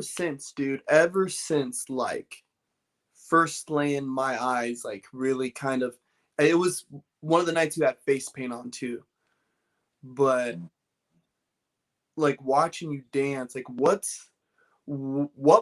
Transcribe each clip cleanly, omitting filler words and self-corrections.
since, dude, ever since like first laying my eyes, like really kind of, it was one of the nights you had face paint on too, but like watching you dance, like what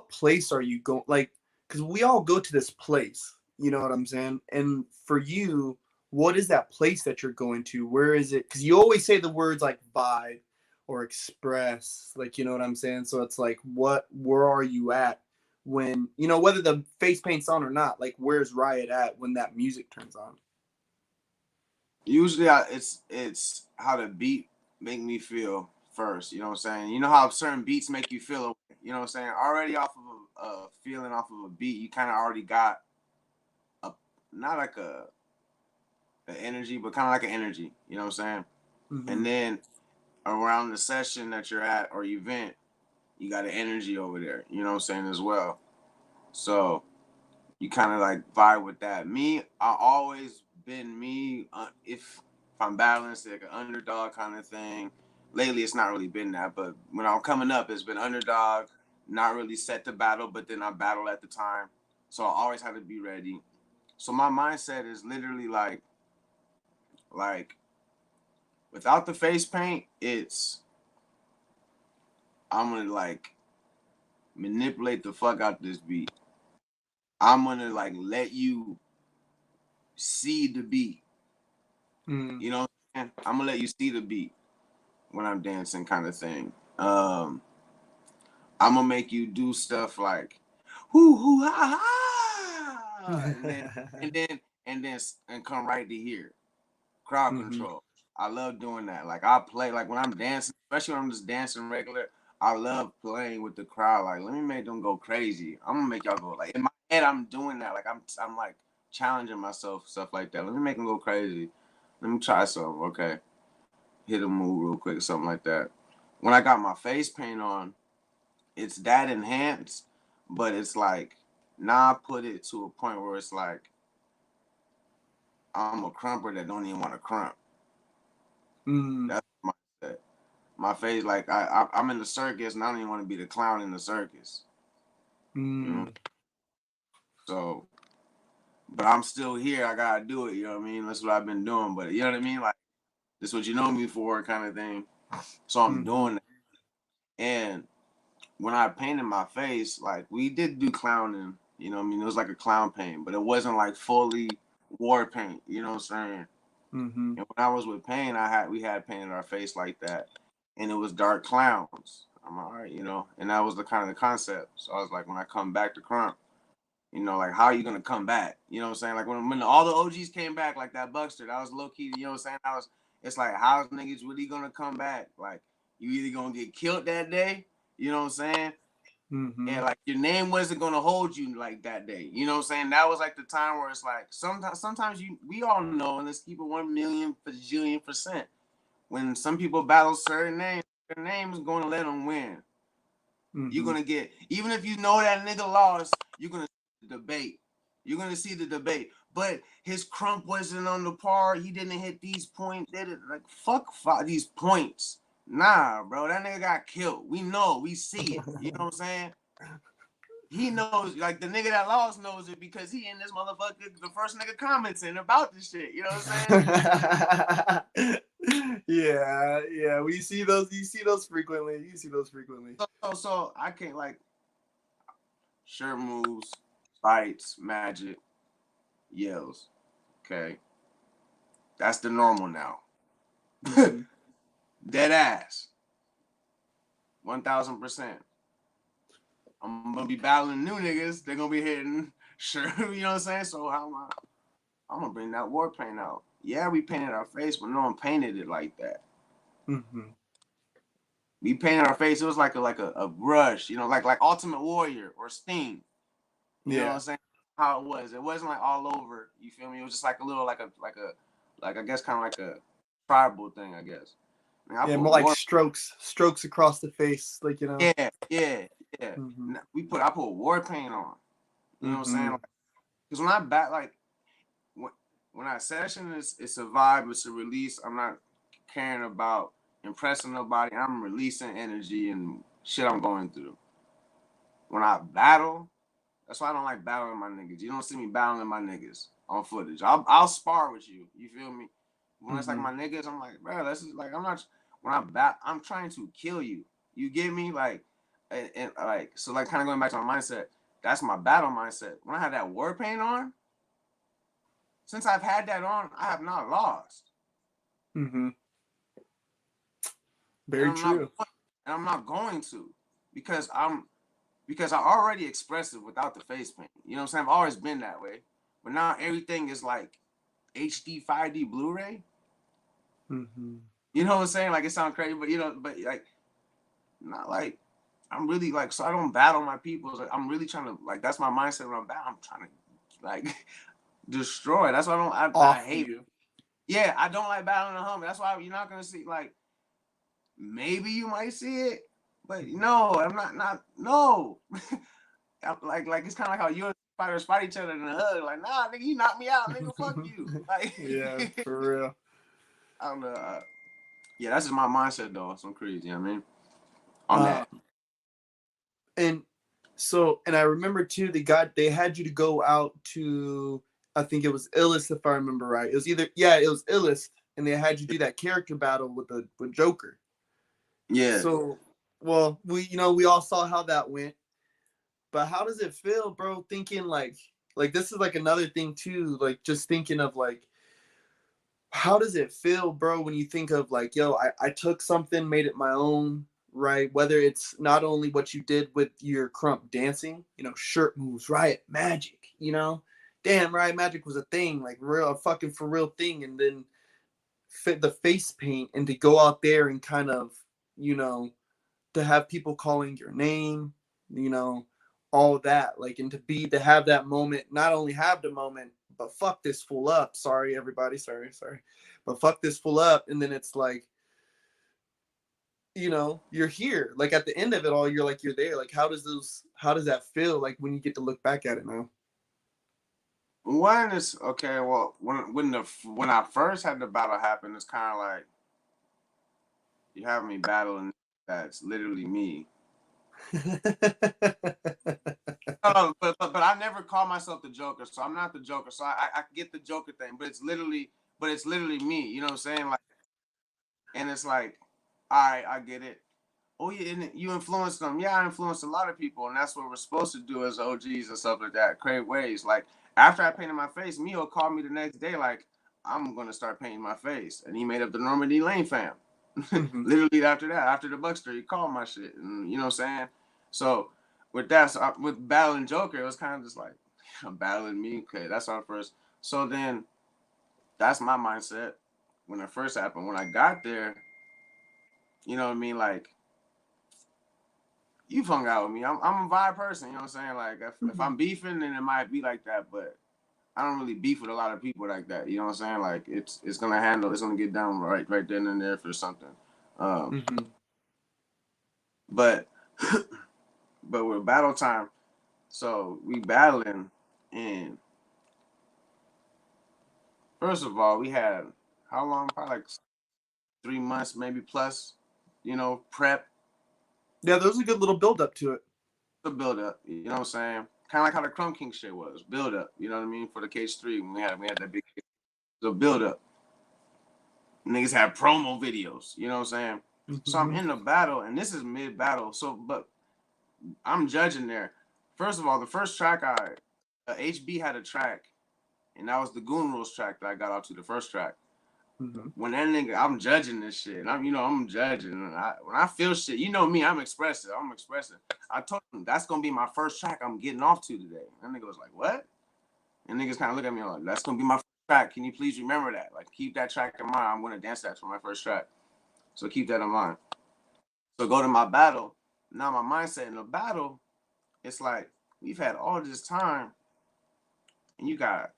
place are you going? Like, because we all go to this place, you know what I'm saying? And for you, what is that place that you're going to? Where is it? Because you always say the words like vibe or express, like, you know what I'm saying? So it's like, where are you at when, you know, whether the face paint's on or not, like, where's Riot at when that music turns on? Usually, it's how the beat make me feel first. You know what I'm saying? You know how certain beats make you feel. You know what I'm saying? Already off of a feeling off of a beat, you kind of already got a not like a an energy, but kind of like an energy. You know what I'm saying? Mm-hmm. And then around the session that you're at or event, you got an energy over there. You know what I'm saying as well. So you kind of like vibe with that. Me, I always been me. If I'm balanced, like an underdog kind of thing. Lately, it's not really been that, but when I'm coming up, it's been underdog, not really set to battle, but then I battle at the time, so I always have to be ready. So my mindset is literally like without the face paint, it's I'm gonna like manipulate the fuck out this beat. I'm gonna like let you see the beat. Mm-hmm. You know what I'm saying? I'm gonna let you see the beat when I'm dancing, kind of thing. Um, I'm gonna make you do stuff like hoo hoo ha ha, and then and come right to here. Crowd Mm-hmm. control. I love doing that. Like I play like when I'm dancing, especially when I'm just dancing regular. I love playing with the crowd. Like let me make them go crazy. I'm gonna make y'all go like in my head. I'm doing that. Like I'm like challenging myself, stuff like that. Let me make them go crazy. Let me try something. Okay, hit a move real quick, something like that. When I got my face paint on, it's that enhanced, but it's like now I put it to a point where it's like I'm a crumper that don't even want to crump. Mm-hmm. That's my set. My face like I'm in the circus and I don't even want to be the clown in the circus. You know, Mm-hmm. so but I'm still here. I gotta do it. You know what I mean? That's what I've been doing. But you know what I mean? Like this is what you know me for, kind of thing. So I'm Mm-hmm. doing that. And when I painted my face, like we did do clowning. You know what I mean? It was like a clown paint, but it wasn't like fully war paint. You know what I'm saying? Mm-hmm. And when I was with Pain, we had painted our face like that, and it was dark clowns. I'm all right, you know, and that was the kind of the concept. So I was like, when I come back to Crump, you know, like how are you gonna come back? You know what I'm saying? Like when all the OGs came back, like that Buckster, that was low key. You know what I'm saying? It's like how's niggas really gonna come back? Like you either gonna get killed that day, you know what I'm saying? Mm-hmm. And like your name wasn't gonna hold you like that day. You know what I'm saying? That was like the time where it's like sometimes we all know, and let's keep it 1 million bajillion percent. When some people battle certain names, their name is gonna let them win. You're Mm-hmm. gonna get even if you know that nigga lost, you're gonna see the debate. You're gonna see the debate. But his crump wasn't on the par. He didn't hit these points. Did it like fuck these points? Nah, bro, that nigga got killed. We know, we see it. You know what I'm saying? He knows, like the nigga that lost knows it because he and this motherfucker, the first nigga commenting about this shit. You know what I'm saying? Yeah, yeah. We see those. You see those frequently. You see those frequently. So I can't like shirt moves, bites, magic, yells. Okay, that's the normal now. Mm-hmm. Dead ass, 1,000%. I'm gonna be battling new niggas. They're gonna be hitting shirt. You know what I'm saying? So how am I? I'm gonna bring that war paint out. Yeah, we painted our face, but no one painted it like that. Mm-hmm. We painted our face. It was like a brush, you know, like Ultimate Warrior or Sting. You know what I'm Yeah. saying? How it was. It wasn't like all over. You feel me? It was just like a little like I guess kind of like a tribal thing. I guess. I mean, I Yeah. put More like war. strokes across the face. Like, you know. Yeah. Mm-hmm. I put war paint on. You know what I'm saying? Mm-hmm. Because when I back like when when I session it's a vibe. It's a release. I'm not caring about impressing nobody. I'm releasing energy and shit I'm going through. when I battle, that's why I don't like battling my niggas. You don't see me battling my niggas on footage. I'll spar with you. You feel me? When it's like my niggas, I'm like, bro, this is like I'm not. When I'm trying to kill you. You get me? Like, and like so like kind of going back to my mindset. That's my battle mindset. When I had that war paint on, since I've had that on, I have not lost. Mm-hmm. And Very true. I'm not going to because I already expressed it without the face paint. You know what I'm saying? I've always been that way. But now everything is like HD 5D Blu-ray. Mm-hmm. You know what I'm saying? Like it sounds crazy, but but like not like I'm really like so I don't battle my people. Like, I'm really trying to like that's my mindset when I'm battling. I'm trying to like destroy. That's why I Off hate. you. Yeah, I don't like battling a homie. That's why you're not gonna see like maybe you might see it, but no, I'm not no. like it's kind of like how you and fighters fight each other in a hug. Like, nah, nigga, you knock me out, nigga. Fuck you. Like, Yeah, for real. I don't know. Yeah, that's just my mindset though. Some crazy. You know what I mean, on Um, that. and so, and I remember too, they had you to go out to, I think it was Illest, if I remember right. It was it was Illest, and they had you do that character battle with Joker. Yeah. So, well, we all saw how that went, but how does it feel, bro? Thinking like this is like another thing too, like just thinking of like, how does it feel, bro, when you think of like, yo, I took something, made it my own, right? Whether it's not only what you did with your krump dancing, shirt moves, Ryat magic, damn, Ryat magic was a thing, like real, a fucking for real thing, and then fit the face paint and to go out there and kind of, you know, to have people calling your name, you know, all that, like, and to have that moment, not only have the moment, but fuck this fool up. Sorry, everybody. Sorry. But fuck this fool up. And then it's like, you're here. Like at the end of it all, you're like, you're there. Like, how does that feel like when you get to look back at it now? One is okay. Well, when I first had the battle happen, it's kind of like you have me battling. That's literally me. Oh, but I never call myself the Joker, so I'm not the Joker. So I get the Joker thing, but it's literally me. You know what I'm saying? Like, and it's like, all right, I get it. Oh yeah, and you influenced them. Yeah, I influenced a lot of people, and that's what we're supposed to do as OGs and stuff like that. Create ways. Like after I painted my face, Mio called me the next day, like I'm gonna start painting my face, and he made up the Normandy Lane fam. Mm-hmm. Literally after that, after the Buckster, he called my shit, and you know what I'm saying. So with that, with battling Joker, it was kind of just like I'm battling me. Okay, that's our first. So then that's my mindset when it first happened. When I got there, you know what I mean, like you've hung out with me. I'm a vibe person, you know what I'm saying? Like if I'm beefing, then it might be like that, but I don't really beef with a lot of people like that. You know what I'm saying? Like it's gonna get done right then and there for something. Mm-hmm. But but with battle time, so we battling, and first of all, we had how long? Probably like 3 months, maybe plus. Prep Yeah, there was a good little build up to it. the build up. You know what I'm saying? Kind of like how the Crump King shit was build up. You know what I mean? For the Cage 3, when we had that big the build up. Niggas have promo videos. You know what I'm saying? So I'm Mm-hmm. in the battle, and this is mid battle. So, but I'm judging there. First of all, the first track HB had a track, and that was the Goon Rules track that I got out to the first track. Mm-hmm. When that nigga, I'm judging this shit. And I'm judging. And when I feel shit, you know me, I'm expressive. I'm expressing. I told him that's gonna be my first track I'm getting off to today. And that nigga was like, what? And niggas kind of look at me like, that's gonna be my first track. Can you please remember that? Like, keep that track in mind. I'm gonna dance that for my first track. So keep that in mind. So go to my battle. Now my mindset in the battle, it's like we've had all this time, and you got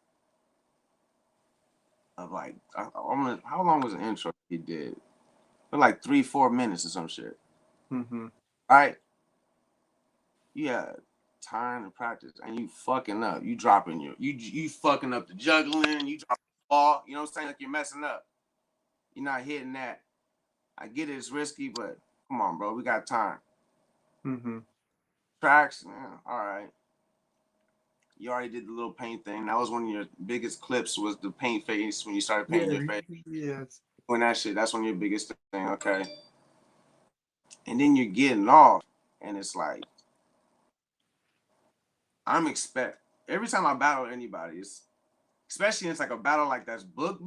like how long was the intro he did? For like 3-4 minutes or some shit. Mm-hmm. All right, yeah, time to practice, and you fucking up. You dropping you fucking up the juggling. You drop the ball. You know what I'm saying? Like you're messing up. You're not hitting that. I get it, it's risky, but come on, bro. We got time. Mm-hmm. tracks. All right. You already did the little paint thing. That was one of your biggest clips. Was the paint face when you started painting Yeah, your face. yes. When that shit, that's one of your biggest thing. Okay. And then you're getting off, and it's like I'm expect every time I battle anybody, it's especially it's like a battle like that's book.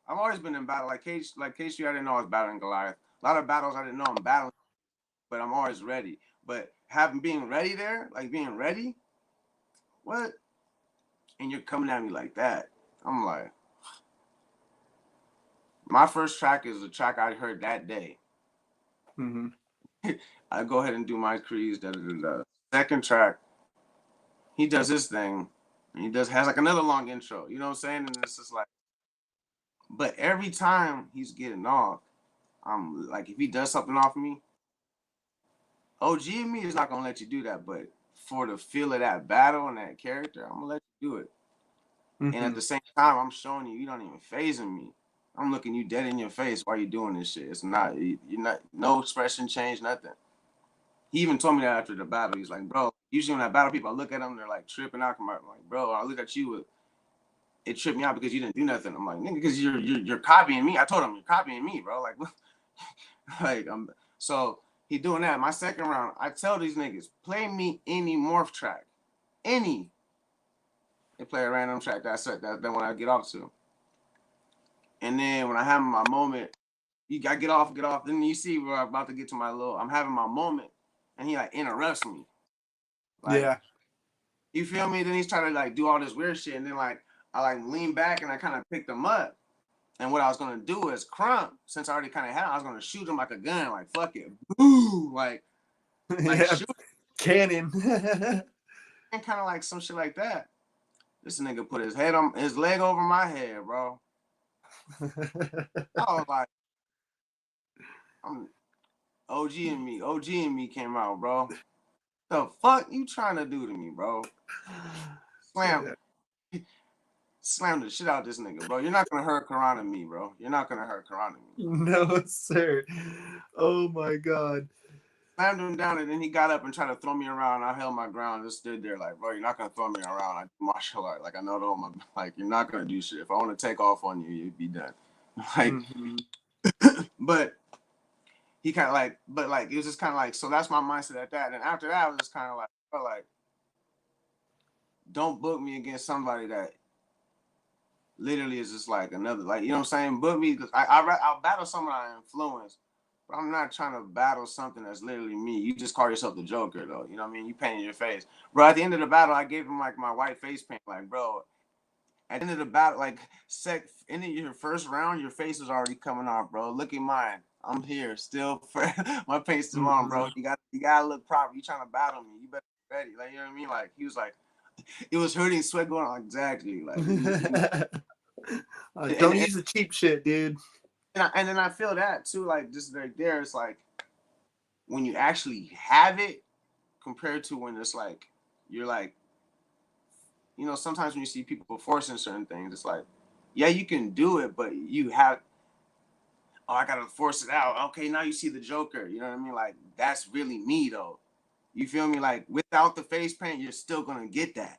I've always been in battle like case you I didn't know I was battling Goliath. A lot of battles I didn't know I'm battling, but I'm always ready. But having being ready there, like being ready, what? And you're coming at me like that. I'm like, my first track is a track I heard that day. Mm-hmm. I go ahead and do my crease. Da, da, da, da. Second track, he does his thing. And he has like another long intro. You know what I'm saying? And it's just like, but every time he's getting off, I'm like, if he does something off me, OG and me is not gonna let you do that. But for the feel of that battle and that character, I'm gonna let you do it. And at Mm-hmm. the same time, I'm showing you, you don't even phasing me. I'm looking you dead in your face while you're doing this shit. It's not, you're not, no expression change, nothing. He even told me that after the battle. He's like, bro, usually when I battle people, I look at them, they're like tripping out. I'm like, bro, I look at you, it tripped me out because you didn't do nothing. I'm like, nigga, because you're copying me. I told him you're copying me, bro. Like, like so he doing that. My second round, I tell these niggas, play me any morph track, any. They play a random track. That's it. That's the one I get off to. And then when I have my moment, you got get off. Then you see where I'm about to get to my little. I'm having my moment, and he like interrupts me. Like, Yeah. you feel me? Then he's trying to like do all this weird shit, and then like I like lean back and I kind of picked him up. And what I was gonna do is krump, since I already kind of had him, I was gonna shoot him like a gun, like fuck it, boo, like Yeah. shoot, Cannon. and kind of like some shit like that. This nigga put his leg over my head, bro. I was like, I'm OG and me came out, bro. The fuck you trying to do to me, bro? Slam, slam the shit out this nigga, bro. You're not gonna hurt Karana me, bro. You're not gonna hurt Karana me. No, sir. Oh my God. Slammed him down, and then he got up and tried to throw me around. I held my ground, just stood there like, bro, you're not gonna throw me around. I do martial art, like I know the like you're not gonna do shit. If I want to take off on you, you'd be done. Like, Mm-hmm. but he kind of like, but like it was just kind of like, so that's my mindset at that. And after that, I was just kind of like, bro, like, don't book me against somebody that literally is just like another, like you know what I'm saying? Book me because I'll battle someone I influence. But I'm not trying to battle something that's literally me. You just call yourself the Joker, though. You know what I mean? You painting your face. Bro, at the end of the battle, I gave him, like, my white face paint. Like, bro, at the end of the battle, like, end of your first round, your face is already coming off, bro. Look at mine. I'm here still. My paint's still on, bro. Mm-hmm. You gotta look proper. You trying to battle me. You better be ready. Like, you know what I mean? Like, he was like, it was hurting, sweat going on. Exactly. Like, Don't use the cheap shit, dude. and then I feel that, too. Like, just right there, it's like, when you actually have it, compared to when it's like you're like, you know, sometimes when you see people forcing certain things, it's like, yeah, you can do it, but you have, oh, I gotta force it out. Okay, now you see the Joker. You know what I mean? Like that's really me though. You feel me? Like without the face paint, you're still gonna get that.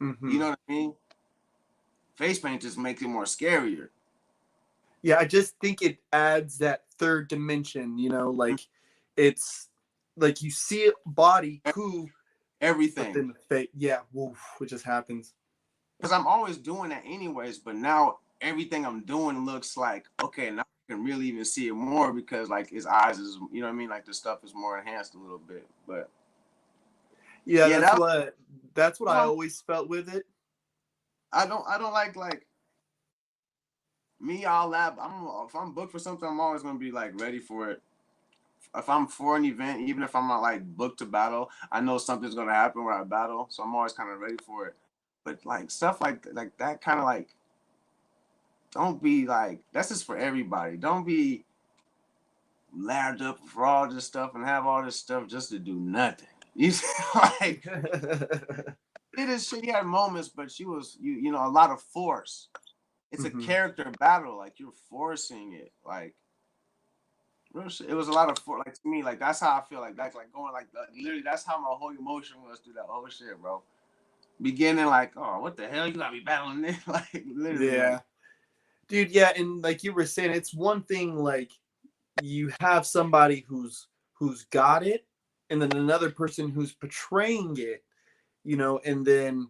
You Mm-hmm. know what I mean? Face paint just makes it more scarier. Yeah, I just think it adds that third dimension, like it's like you see it body cool, but Everything. then the face, yeah, woof, it just happens. Because I'm always doing that anyways, but now everything I'm doing looks like, okay, now I can really even see it more because like his eyes is, you know what I mean? Like the stuff is more enhanced a little bit. But Yeah, yeah, that's what I one always felt with it. I don't like me, I'll lab. If I'm booked for something, I'm always gonna be like ready for it. If I'm for an event, even if I'm not like booked to battle, I know something's gonna happen where I battle, so I'm always kind of ready for it. But like stuff like that, kind of like don't be like that's just for everybody. Don't be labbed up for all this stuff and have all this stuff just to do nothing. You like it is. She had moments, but you know a lot of force. It's a Hmm. character battle. Like you're forcing it. Like Real shit. It was a lot of like to me, like that's how I feel like that's like going like literally that's how my whole emotion was through that whole shit, bro. Beginning like, oh, what the hell? You gotta be battling this, like literally, like Yeah. Dude, yeah, and like you were saying, it's one thing like you have somebody who's got it, and then another person who's portraying it, and then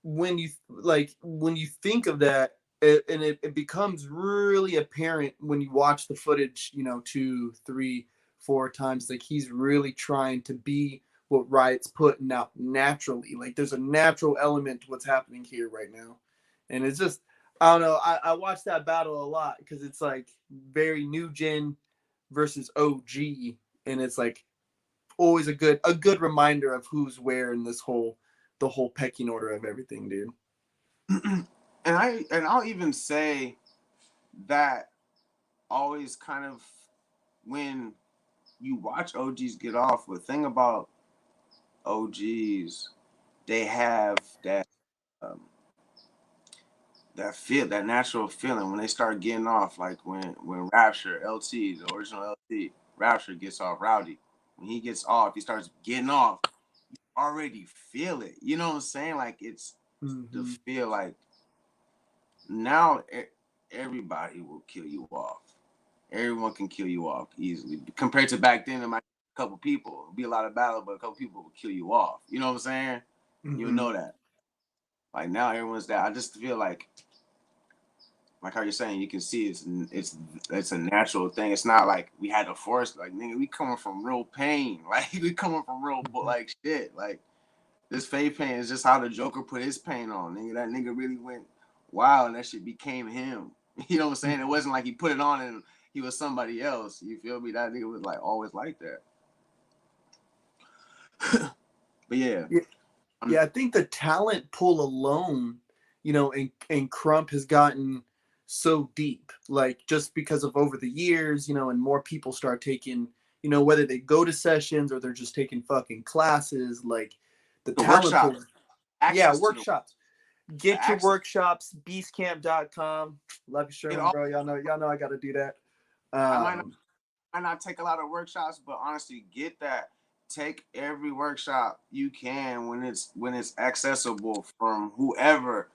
when you think of that, it becomes really apparent when you watch the footage, two, three, four times, like he's really trying to be what Riot's putting out naturally. Like there's a natural element to what's happening here right now, and it's just I don't know. I watch that battle a lot because it's like very new gen versus OG, and it's like always a good reminder of who's where in this whole pecking order of everything, dude. I'll even say that always kind of when you watch OGs get off, the thing about OGs, they have um, that feel, that natural feeling when they start getting off, like when Rapture LT, the original LT, Rapture gets off Rowdy. When he gets off, he starts getting off. Already feel it. You know what I'm saying? Like it's the Mm-hmm. feel like now everybody will kill you off. Everyone can kill you off easily. Compared to back then, it might be a couple people. It'll be a lot of battle, but a couple people will kill you off. You know what I'm saying? You'll Mm-hmm. know that. Like now, everyone's that. I just feel like how you're saying, you can see it's a natural thing. It's not like we had to force. Like nigga, we coming from real pain. Like we coming from real Mm-hmm. like shit. Like this fake pain is just how the Joker put his pain on. Nigga, that nigga really went wild, and that shit became him. You know what I'm saying? It wasn't like he put it on and he was somebody else. You feel me? That nigga was like always like that. But yeah, Yeah, I'm yeah. I think the talent pool alone, and Krump has gotten so deep, like just because of over the years, and more people start taking, whether they go to sessions or they're just taking fucking classes, like the the talent workshop pool. Yeah, access to workshops. the Get your access. workshops, beastcamp.com. Love you, It Sherman, all. bro. Y'all know I got to do that. I might not. Um, I not take a lot of workshops, but honestly, get that. Take every workshop you can when it's accessible from whoever.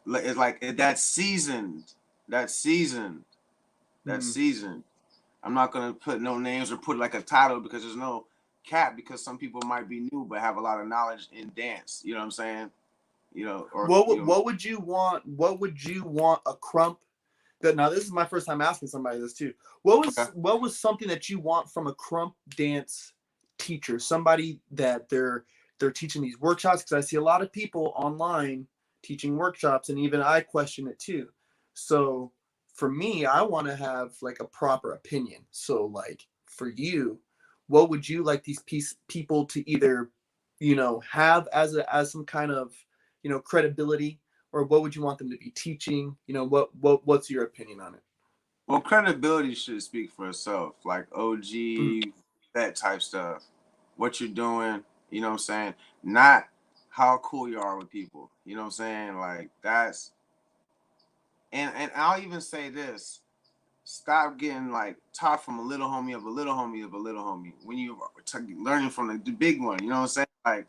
It's like that's seasoned. That's seasoned. That's mm, seasoned. I'm not gonna put no names or put like a title because there's no cap because some people might be new but have a lot of knowledge in dance. You know what I'm saying? You know, or what you would know. what would you want? What would you want a Krump? That now this is my first time asking somebody this too. What Okay. was what was something that you want from a Krump dance teacher? Somebody that they're teaching these workshops, because I see a lot of people online teaching workshops, and even I question it too. So for me, I want to have like a proper opinion. So like for you, what would you like these people to either have as some kind of credibility, or what would you want them to be teaching? What's your opinion on it? Well, credibility should speak for itself. Like Mm, OG, that type stuff. What you're doing, you know what I'm saying? Not how cool you are with people. You know what I'm saying? Like that's and I'll even say this. Stop getting like taught from a little homie of a little homie of a little homie. When you learning from the big one, you know what I'm saying?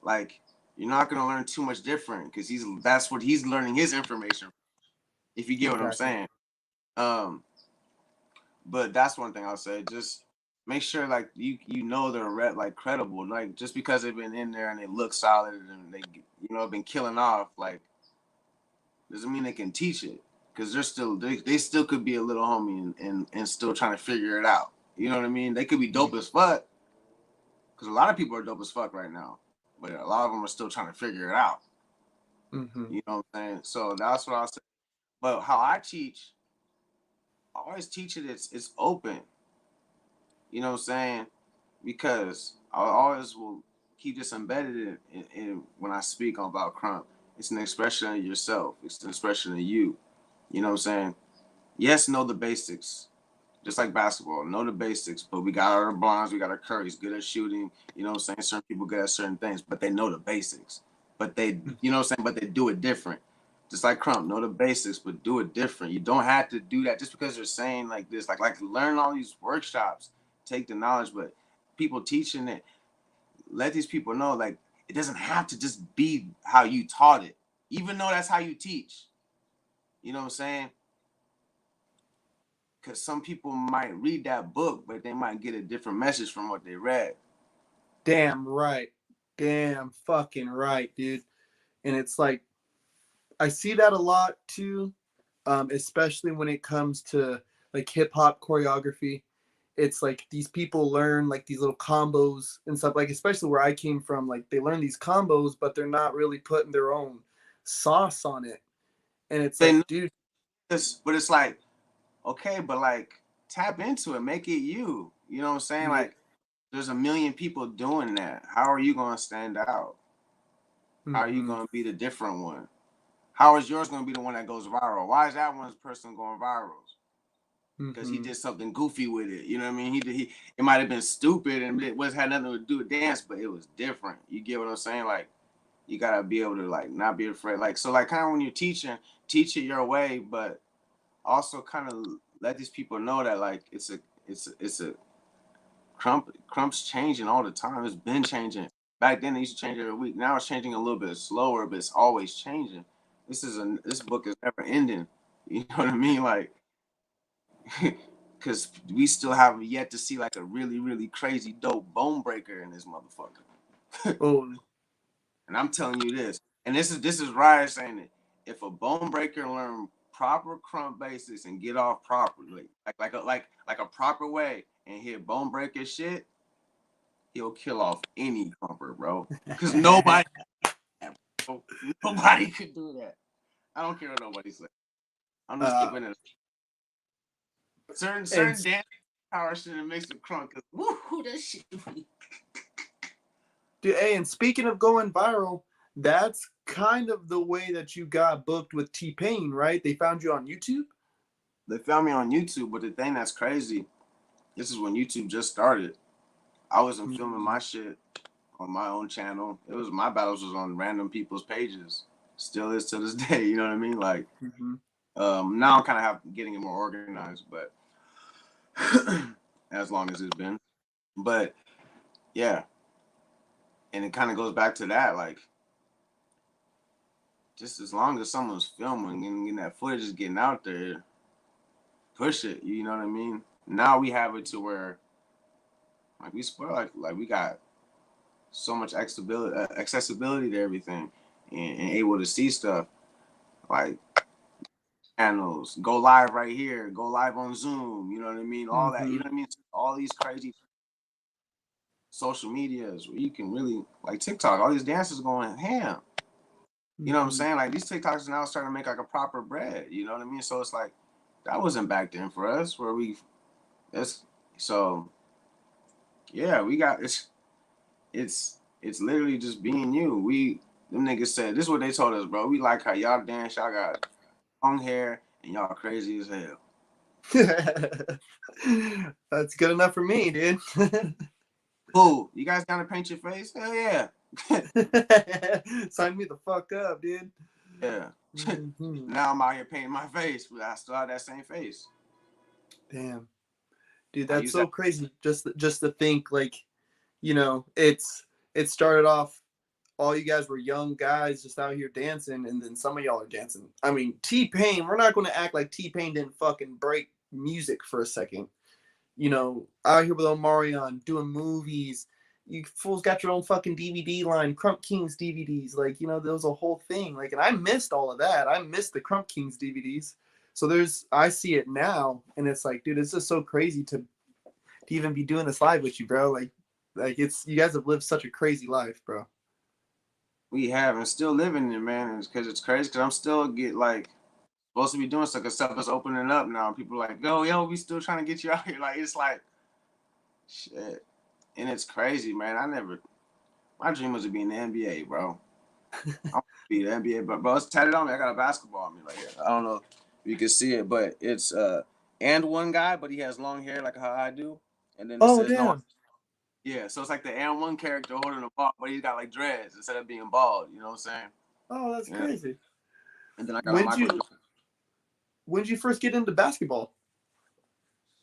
Like you're not gonna learn too much different because that's what he's learning his information. If you get what I'm exactly. saying. Um, But that's one thing I'll say. Just make sure like you know they're like credible. Like just because they've been in there and they look solid and they been killing off, like doesn't mean they can teach it. Because they still could be a little homie and still trying to figure it out. You know what I mean? They could be dope as fuck. Because a lot of people are dope as fuck right now. But a lot of them are still trying to figure it out. Mm-hmm. You know what I'm saying? So that's what I'll say. But how I teach, I always teach it. It's open. You know what I'm saying? Because I always will keep this embedded in when I speak about crump. It's an expression of yourself. It's an expression of you. You know what I'm saying? Yes, know the basics. Just like basketball, know the basics. But we got our Bonds, we got our Curry's good at shooting. You know what I'm saying? Certain people good at certain things, but they know the basics. But they, you know what I'm saying? But they do it different. Just like Crump, know the basics, but do it different. You don't have to do that just because they're saying like this. Like learn all these workshops, take the knowledge, but people teaching it, let these people know like it doesn't have to just be how you taught it, even though that's how you teach. You know what I'm saying? Because some people might read that book, but they might get a different message from what they read. Damn right. Damn fucking right, dude. And it's like I see that a lot too, especially when it comes to like hip hop choreography. It's like these people learn like these little combos and stuff. Like especially where I came from, like they learn these combos, but they're not really putting their own sauce on it. And it's They like, know dude, this, but it's like okay, but like tap into it, make it you. You know what I'm saying? yeah, Like there's a million people doing that. How are you gonna stand out? How are you mm-hmm, gonna be the different one? How is yours gonna be the one that goes viral? Why is that one person going viral? Because he mm-hmm, did something goofy with it. You know what I mean? He it might have been stupid and it was had nothing to do with dance, but it was different. You get what I'm saying? Like you gotta be able to like not be afraid. Like so like kind of when you're teaching, teach it your way, but also kind of let these people know that like it's a Crump's changing all the time. It's been changing. Back then it used to change every week. Now it's changing a little bit slower, but it's always changing. This book is never ending. You know what I mean? Like because we still have yet to see like a really really crazy dope bone breaker in this motherfucker. oh, And I'm telling you this, and this is Ryat saying it. If a bone breaker learn proper crump basics and get off properly, like a proper way, and hit bone breaker shit, he'll kill off any crumper, bro. Cause bro. Nobody could do that. I don't care what nobody says. I'm just uh, keeping it. Certain and dance power shit that makes the crunk. Cause woo, that shit. dude, hey, and speaking of going viral, that's kind of the way that you got booked with T Pain, right? They found you on YouTube. They found me on YouTube, but the thing that's crazy, this is when YouTube just started. I wasn't filming Mm-hmm. my shit on my own channel. It was my battles was on random people's pages. Still is to this day. You know what I mean? Like Mm-hmm. now I'm kind of getting it more organized, but as long as it's been. But yeah, and it kind of goes back to that, like just as long as someone's filming and getting that footage is getting out there, push it. You know what I mean? Now we have it to where like we spoil like we got so much accessibility to everything and able to see stuff like channels, go live right here, go live on Zoom. You know what I mean? All that. You Mm-hmm. know what I mean? All these crazy social medias where you can really like TikTok. All these dancers going ham. You know what I'm Mm-hmm. saying? Like these TikToks are now starting to make like a proper bread. You know what I mean? So it's like that wasn't back then for us where we it's so yeah, we got it's literally just being you. We them niggas said this is what they told us, bro. We like how y'all dance, y'all got long hair and y'all crazy as hell. That's good enough for me, dude. Cool. You guys gotta paint your face? Hell yeah. Sign me the fuck up, dude. Yeah. Mm-hmm. Now I'm out here painting my face, but I still have that same face. Damn, dude, I that's use that. so crazy. Just to think, like, it started off. All you guys were young guys just out here dancing, and then some of y'all are dancing. I mean, T Pain. We're not going to act like T Pain didn't fucking break music for a second. Out here with Omarion doing movies. You fools got your own fucking DVD line, Crump Kings DVDs. Like, there was a whole thing. Like, and I missed all of that. I missed the Crump Kings DVDs. So I see it now, and it's like, dude, it's just so crazy to even be doing this live with you, bro. Like it's you guys have lived such a crazy life, bro. We have and still living it, man. Because it's crazy. Because I'm still supposed to be doing stuff. Cause stuff is opening up now. People are like, yo, we still trying to get you out here. Like it's like shit, and it's crazy, man. My dream was to be in the NBA, bro. I want to be in the NBA, but bro, it's tatted on me. I got a basketball on me, like I don't know if you can see it, but it's and one guy, but he has long hair like how I do, and then it Oh says no. damn. Yeah, so it's like the and one character holding a ball, but he's got like dreads instead of being bald. You know what I'm saying? Oh, that's Yeah. crazy. And then I got a When did Michael you Jordan, when did you first get into basketball?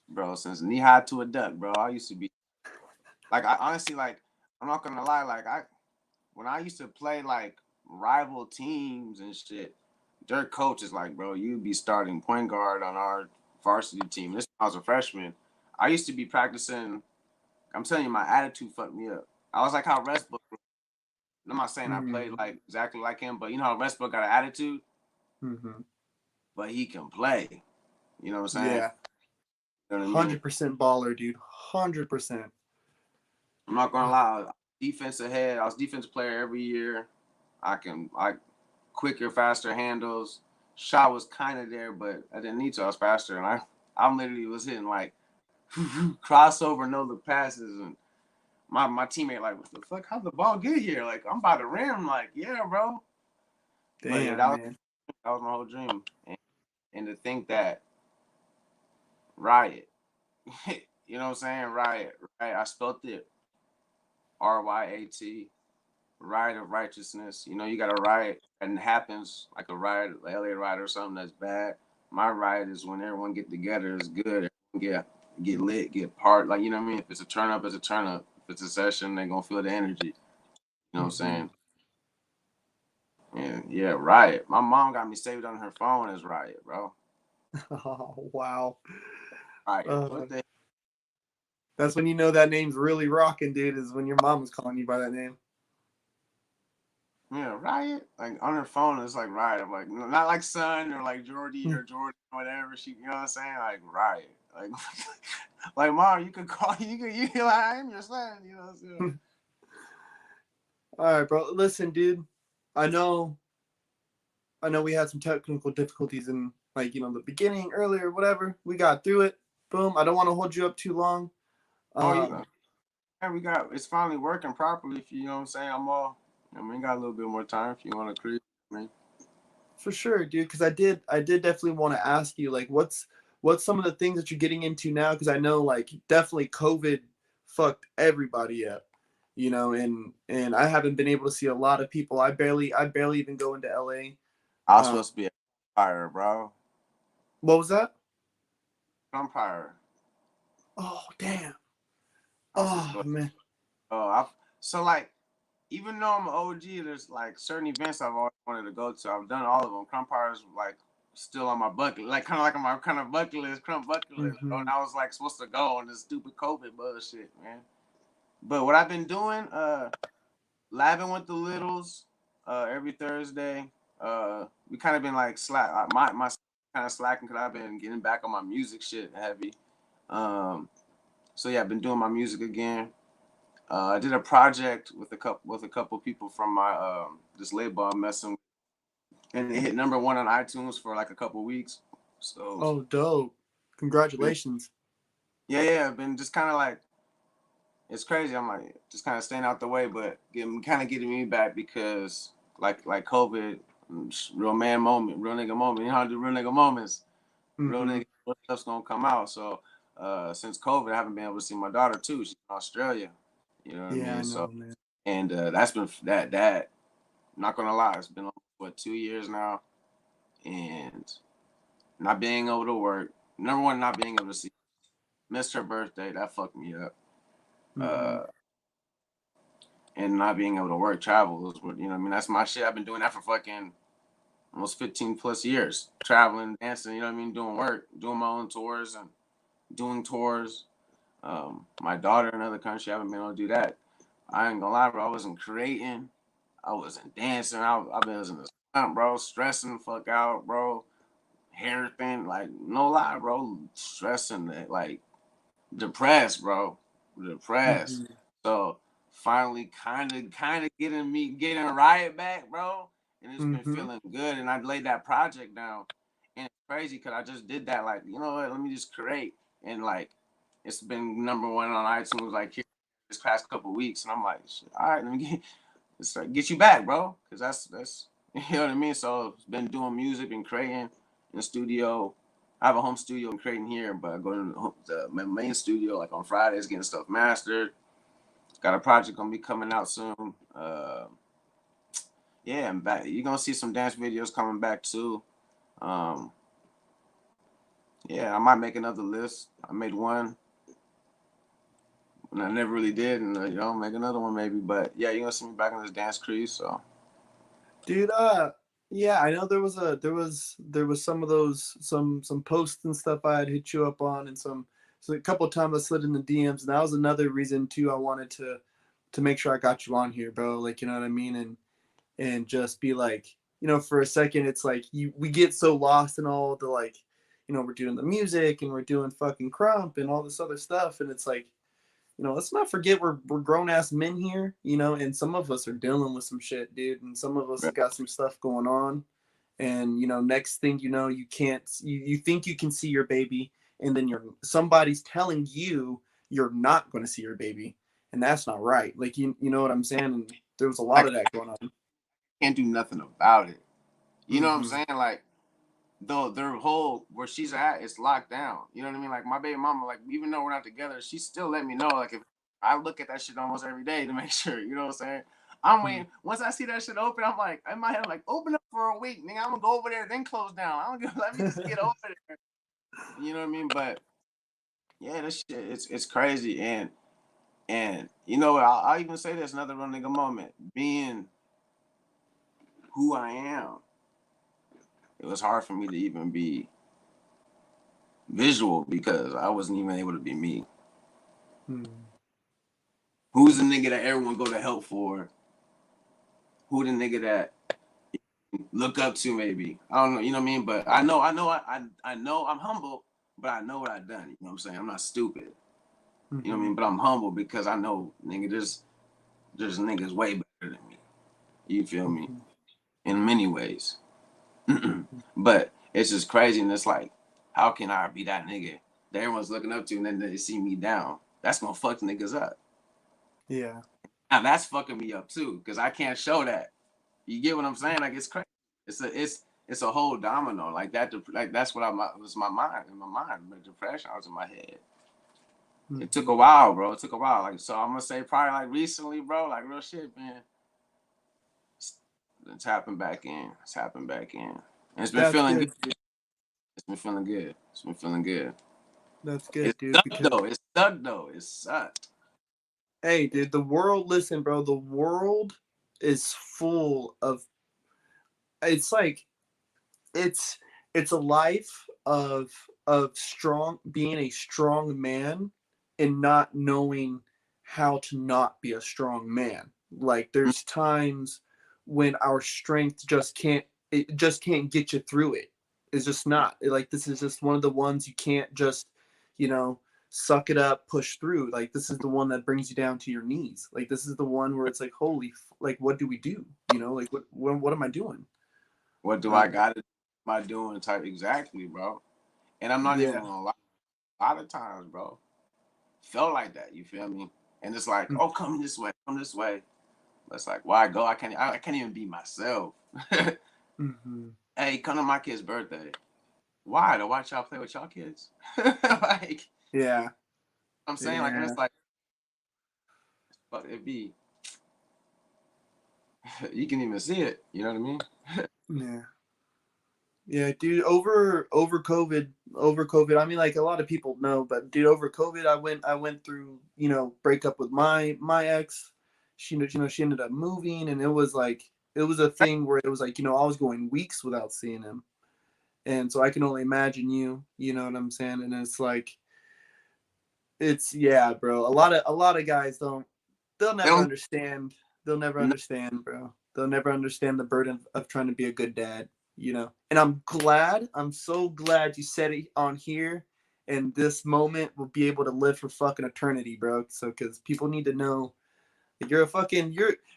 bro. Since knee high to a duck, bro. I used to be like, I honestly like. I'm not gonna lie, like when I used to play like rival teams and shit, their coach is like, bro, you'd be starting point guard on our varsity team. This when I was a freshman. I used to be practicing. I'm telling you, my attitude fucked me up. I was like how Westbrook. I'm not saying I played Mm-hmm. like exactly like him, but you know how Westbrook got an attitude, Mm-hmm. but he can play. You know what I'm saying? Yeah, You know what I mean? 100% baller, dude. 100%. I'm not gonna lie. Defensive head. I was defensive player every year. I quicker, faster handles. Shot was kind of there, but I didn't need to. I was faster, and I literally was hitting like crossover, no look passes, and my teammate like, what the fuck? How'd the ball get here? Like I'm by the rim. Like yeah, bro. But yeah, Damn, man. that was my whole dream, and to think that Riot, you know what I'm saying? Riot, right? I spelled it Ryat. Riot of righteousness. You know, you got a riot and it happens like a riot, like LA riot or something that's bad. My riot is when everyone get together, it's good. Everyone get lit, get part. Like you know what I mean. If it's a turn up, it's a turn up. If it's a session, they gonna feel the energy. You know what I'm Mm-hmm. saying? And yeah, riot. My mom got me saved on her phone as riot, bro. Oh, wow. Riot. Uh, What the that's when you know that name's really rocking, dude, is when your mom was calling you by that name. yeah, riot. Like on her phone, it's like riot. I'm like not like son or like Jordy or Jordan whatever. She, you know what I'm saying? Like riot. Like like mom, you could call you like I am your son. You know what I'm saying? All right, bro. Listen, dude. I know I know we had some technical difficulties in the beginning earlier, whatever. We got through it. Boom. I don't want to hold you up too long. Oh yeah. Um, And we got it's finally working properly. If you know what I'm saying, I'm all. I mean, got a little bit more time if you want to create. I mean, for sure, dude. Because I did definitely want to ask you, like, what's some of the things that you're getting into now? Because I know, like, definitely COVID fucked everybody up, and I haven't been able to see a lot of people. I barely even go into LA. I was Uh, supposed to be a umpire, bro. what was that? Umpire. Oh, damn. I was supposed to Oh go. man. Oh, so like even though I'm an OG, there's like certain events I've always wanted to go to. I've done all of them. Krump is like still on my bucket, like kind of like on my kind of bucket list, Krump bucket list. Bro. And Mm-hmm. I was like supposed to go on this stupid COVID bullshit, man. But what I've been doing, labbing with the littles, every Thursday. We kind of been like slack. My kind of slacking because I've been getting back on my music shit heavy. Um, so yeah, I've been doing my music again. I did a project with a couple people from my this label I'm messing with, and it hit #1 on iTunes for like a couple weeks. So Oh, dope. been, Congratulations. yeah, been just kind of like it's crazy. I'm like just kind of staying out the way, but kind of getting me back because like COVID, real man moment, real nigga moment. You know how to do real nigga moments. Real Mm-hmm. nigga stuff's gonna come out. So since COVID, I haven't been able to see my daughter too. She's in Australia. You know what I Yeah, mean? I So know, man. and that's been that. Not gonna lie, it's been what 2 years now, and not being able to work. Number one, not being able to see. Missed her birthday. That fucked me up. Mm-hmm. Uh, and not being able to work, travel is what you know. What I mean, that's my shit. I've been doing that for fucking almost 15 plus years, traveling, dancing. You know what I mean? Doing work, doing my own tours and doing tours. My daughter in another country, I haven't been able to do that. I ain't gonna lie, bro. I wasn't creating. I wasn't dancing. I been in the sun, bro, stressing the fuck out, bro. Hair thing, like no lie, bro. Stressing, like depressed, bro. Depressed. Mm-hmm. So finally, kind of getting a riot back, bro. And it's been Mm-hmm. feeling good. And I laid that project down, and it's crazy because I just did that. Like, you know what? Let me just create, and like, it's been #1 on iTunes like here this past couple weeks, and I'm like, all right, let me get you back, bro, because that's you know what I mean. So it's been doing music and creating in the studio. I have a home studio in Creighton here, but I go to my main studio like on Fridays getting stuff mastered. Got a project gonna be coming out soon. Yeah, and back you're gonna see some dance videos coming back too. Um, yeah, I might make another list. I made one, and I never really did, and make another one maybe. But yeah, you're gonna see me back in this dance crease. So Dude, yeah, I know there was some of those some posts and stuff I had hit you up on, and so a couple of times I slid in the DMs, and that was another reason too I wanted to make sure I got you on here, bro. Like, you know what I mean? And just be like, for a second, it's like we get so lost in all the, like, we're doing the music and we're doing fucking krump and all this other stuff, and it's like, let's not forget we're grown ass men here, and some of us are dealing with some shit, dude, and some of us have got some stuff going on, and next thing you know, you can't, you think you can see your baby, and then somebody's telling you you're not going to see your baby, and that's not right. Like, you know what I'm saying? And there was a lot like of that going on. I can't do nothing about it. You know what I'm Mm-hmm. saying? Like though their whole where she's at is locked down. You know what I mean? Like my baby mama, like even though we're not together, she still let me know. Like if I look at that shit almost every day to make sure, you know what I'm saying? I'm waiting. Once I see that shit open, I'm like, in my head, I'm like, open up for a week, nigga. I'm gonna go over there, then close down. I don't give, let me just get over there. You know what I mean? But yeah, this shit, it's crazy. And you know, I'll even say this another real nigga moment. Being who I am, it was hard for me to even be visual because I wasn't even able to be me. Mm-hmm. Who's the nigga that everyone go to help for? Who the nigga that look up to maybe? I don't know, you know what I mean? But I know I'm humble, but I know what I've done. You know what I'm saying? I'm not stupid. You know what I Mm-hmm. mean? But I'm humble because I know, nigga, there's niggas way better than me. You feel me? Mm-hmm. In many ways. But it's just crazy, and it's like, how can I be that nigga that everyone's looking up to, and then they see me down? That's gonna fuck niggas up. Yeah. And that's fucking me up too, because I can't show that. You get what I'm saying? Like it's crazy. It's a whole domino like that. Like that's what it was my mind in my mind. The depression I was in my head. It took Mm-hmm. a while, bro. It took a while. Like so, I'm gonna say probably like recently, bro. Like real shit, man. It's happened back in. It's happened back in. And it's been That's feeling good. good, dude. It's been feeling good. It's been feeling good. That's It good, dude. sucked Because, though. It sucked though. It sucked. hey, dude, the world. Listen, bro. The world is full of. It's like it's it's a life of strong being a strong man and not knowing how to not be a strong man. Like, there's times when our strength just can't get you through it. It's just not. Like, this is just one of the ones you can't just, you know, suck it up, push through. Like, this is the one that brings you down to your knees. Like, this is the one where it's like, holy, like, what do we do? Like, what am I doing? What do I Um, got to? Am I doing type exactly, bro? And I'm not even yeah. gonna lie. A lot of times, bro, felt like that. You feel me? And it's like, oh, come this way, come this way. But it's like, why go? I can't even be myself. Mm-hmm. Hey, come to my kid's birthday. Why? To watch y'all play with y'all kids? Like, Yeah. I'm saying, like, and Yeah. it's like, but it be, you can even see it. You know what I mean? Yeah. Yeah, dude, over COVID. I mean, like, a lot of people know, but dude, over COVID, I went through, breakup with my ex. She ended up moving, and it was a thing where it was like, I was going weeks without seeing him. And so I can only imagine you know what I'm saying? And it's like, yeah, bro. A lot of guys they'll They never don't understand. They'll never know understand, bro. They'll never understand the burden of trying to be a good dad. And I'm so glad you said it on here, and this moment will be able to live for fucking eternity, bro. So, because people need to know that you're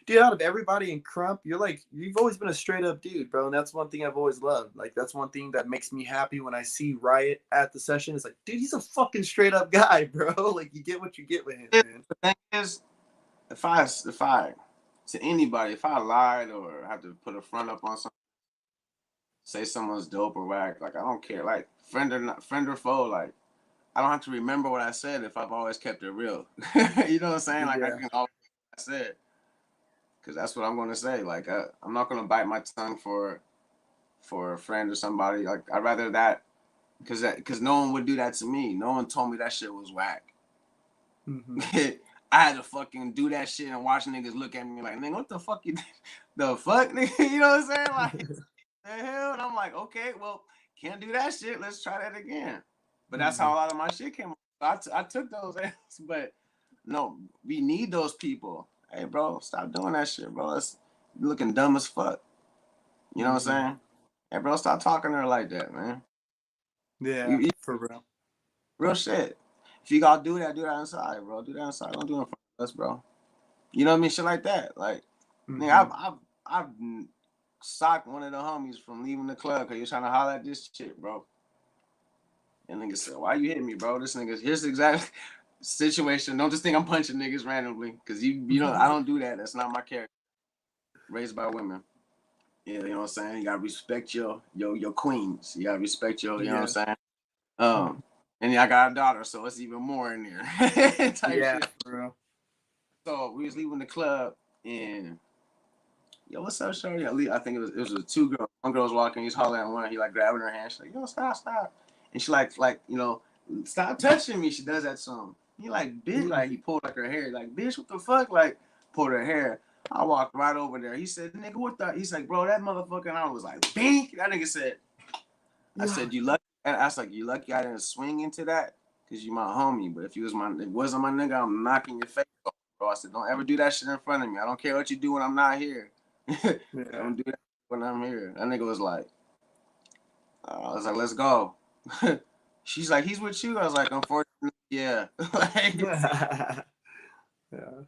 dude, out of everybody in Crump, you've always been a straight up dude, bro. And that's one thing I've always loved. Like, that's one thing that makes me happy when I see Riot at the session. It's like, dude, he's a fucking straight up guy, bro. Like, you get what you get with him, the man. thing is, if I to anybody, if I lied or have to put a front up on something, say someone's dope or whack, like I don't care, like friend or not, friend or foe, like I don't have to remember what I said if I've always kept it real. You know what I'm saying? Like I Yeah. can always I said. Because that's what I'm gonna say. Like I'm not gonna bite my tongue for a friend or somebody. Like I'd rather that because no one would do that to me. No one told me that shit was whack. Mm-hmm. I had to fucking do that shit and watch niggas look at me like, nigga, what the fuck you the fuck, nigga? You know what I'm saying? Like the hell? And I'm like, okay, well, can't do that shit. Let's try that again. But that's how a lot of my shit came up. I took those L's, but no, we need those people. Hey, bro, stop doing that shit, bro. It's looking dumb as fuck. You know what I'm saying? Hey, bro, stop talking to her like that, man. Yeah, You for real. real shit. If you gotta do that inside, bro. Do that inside. Don't do it in front of us, bro. You know what I mean? Shit like that. Like, nigga, Mm-hmm. I've socked one of the homies from leaving the club because you're trying to holler at this shit, bro. And nigga said, "Why you hitting me, bro? This nigga, here's the exact situation. Don't just think I'm punching niggas randomly, cause you know I don't do that. That's not my character. Raised by women. Yeah, you know what I'm saying. You gotta respect your queens. You gotta respect your, you know what Yeah. I'm saying. And I got a daughter, so it's even more in there type Yeah, shit. for real. So we was leaving the club and yo, what's up, shorty? I think it was two girls. One girl was walking, he's hollering at one, he like grabbing her hand. She's like, yo, stop. And she like, stop touching me. She does that song. He like, bitch, like he pulled like her hair, like, bitch, what the fuck? Like, pulled her hair. I walked right over there. He said, nigga, what the? He's like, bro, that motherfucker. And I was like, bink. That nigga said, I Yeah. said, you lucky. And I was like, you lucky I didn't swing into that because you my homie. But if it wasn't my nigga, I'm knocking your face off, bro. I said, don't ever do that shit in front of me. I don't care what you do when I'm not here. Yeah. Don't do that when I'm here. That nigga was like, I was like, let's go. She's like, he's with you. I was like, unfortunately, yeah. Like, Yeah.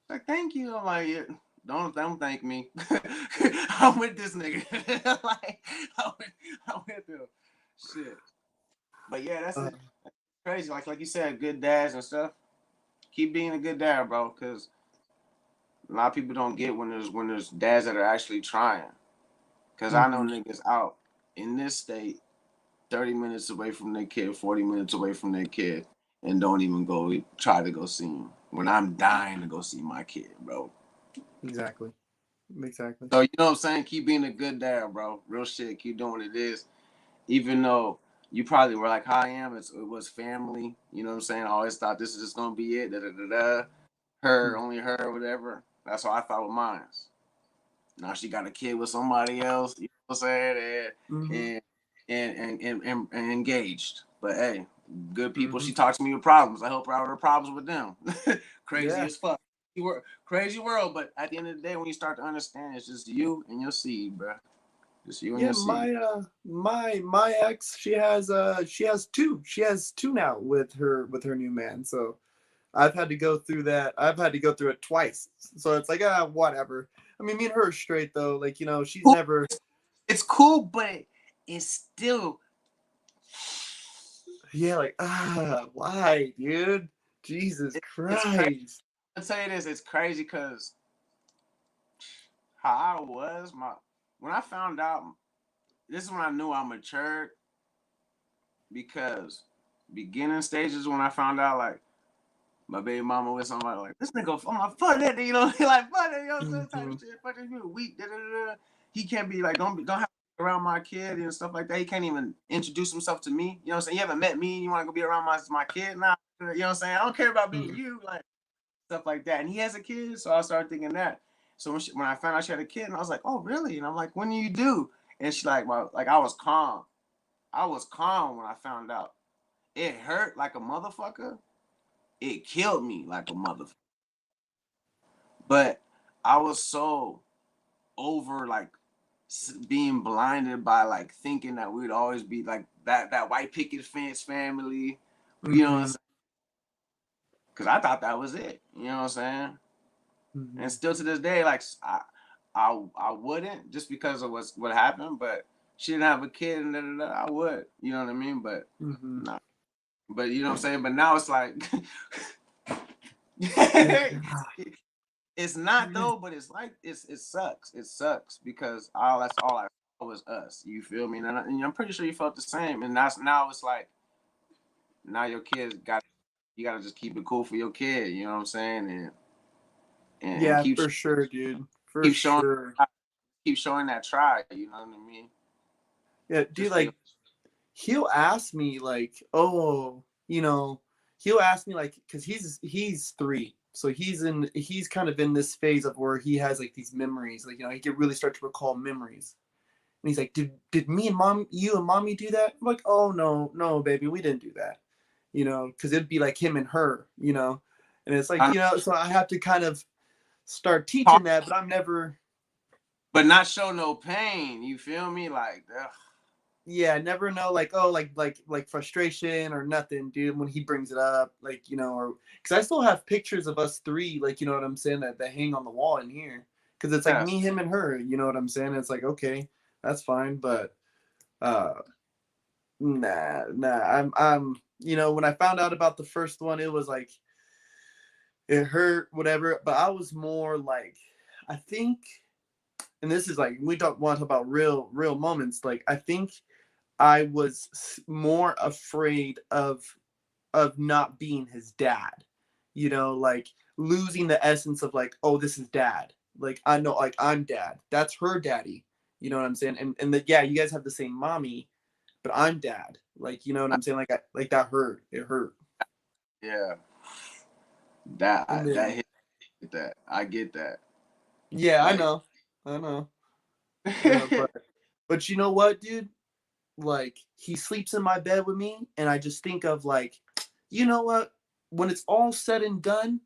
like, thank you. I'm like, yeah, don't thank me. I'm with this nigga. Like, I'm with him. Shit. But yeah, that's Uh, it. Crazy. Like you said, good dads and stuff. Keep being a good dad, bro. Cause a lot of people don't get when there's dads that are actually trying. Cause I know mhm. niggas out in this state 30 minutes away from their kid, 40 minutes away from their kid, and don't even go try to go see him when I'm dying to go see my kid, bro. Exactly. Exactly. So, you know what I'm saying? Keep being a good dad, bro. Real shit. Keep doing what it is. Even though you probably were like how I am, it was family. You know what I'm saying? I always thought this is just going to be it. Da, da, da, da. Her, Mm. only her, whatever. That's how I thought with mine. Now she got a kid with somebody else, you know what I'm saying? Mhm. And engaged. But hey, good people. She Mhm. talks to me with problems. I help her out with her problems with them. Crazy Yeah. as fuck. Crazy world, but at the end of the day, when you start to understand, it's just you and your seed, bro. Just you and Yeah, your seed. my ex, she has two. She has two now with her new man. So I've had to go through that. I've had to go through it twice. So it's like whatever. I mean, me and her are straight though. Like, she's Cool. never. It's cool, but it's still. Yeah, like, why, dude? Jesus It's crazy. Christ. I'll tell you this. It's crazy because how I was when I found out. This is when I knew I matured because beginning stages when I found out like my baby mama with somebody like this nigga, I'm like fuck that, you know, like fuck that, you know, some type Hmm. of shit, fuck this, you weak, da, da, da, da. He can't be like don't have to be around my kid and stuff like that. He can't even introduce himself to me. You know what I'm saying? You haven't met me, you want to go be around my kid now. You know what I'm saying? I don't care about being you, like stuff like that. And he has a kid, so I started thinking that. So when I found out she had a kid, and I was like, oh really? And I'm like, when do you do? And she like I was calm. I was calm when I found out. It hurt like a motherfucker. It killed me like a motherfucker. But I was so over like being blinded by like thinking that we'd always be like that white picket fence family. You know what I'm Hmm. saying? Because I thought that was it. You know what I'm saying? And Hmm. still to this day, like I wouldn't just because of what happened. But she didn't have a kid, and I would. You know what I mean? But Hmm. nah. But you know what I'm saying? But now it's like it's not though, but it's like it sucks. It sucks because all that's all I saw was us. You feel me? And I'm pretty sure you felt the same. And that's now it's like now your kids got you gotta just keep it cool for your kid. You know what I'm saying? and Yeah, for sure, dude. For keep showing sure. keep showing that try. You know what I mean? Yeah, dude, Just think, like he'll ask me like, oh, he'll ask me like, because he's 3, so he's kind of in this phase of where he has like these memories, like he can really start to recall memories. And he's like, did me and you and mommy do that? I'm like, oh no, baby, we didn't do that. Because it'd be like him and her. And it's like, I so I have to kind of start know, teaching that, but I'm never, but not show no pain. You feel me? Like, ugh. yeah, never know like, oh, like frustration or nothing, dude, when he brings it up, like, or because I still have pictures of us 3, like, you know what I'm saying, that hang on the wall in here, because it's like Yes. me, him, and her, you know what I'm saying. It's like, okay, that's fine, but uh nah, I'm when I found out about the first one, it was like it hurt, whatever, but I was more like, I think, and this is like, we don't want to talk about real moments, like I think I was more afraid of not being his dad, like losing the essence of like, oh, this is dad. Like I know, like I'm dad. That's her daddy. You know what I'm saying? And that, yeah, you guys have the same mommy, but I'm dad. Like, you know what I'm saying? Like that hurt. It hurt. Yeah. And That then, hit that. I get that. yeah, Like, I know, but you know what, dude? Like he sleeps in my bed with me, and I just think of like, you know what, when it's all said and done,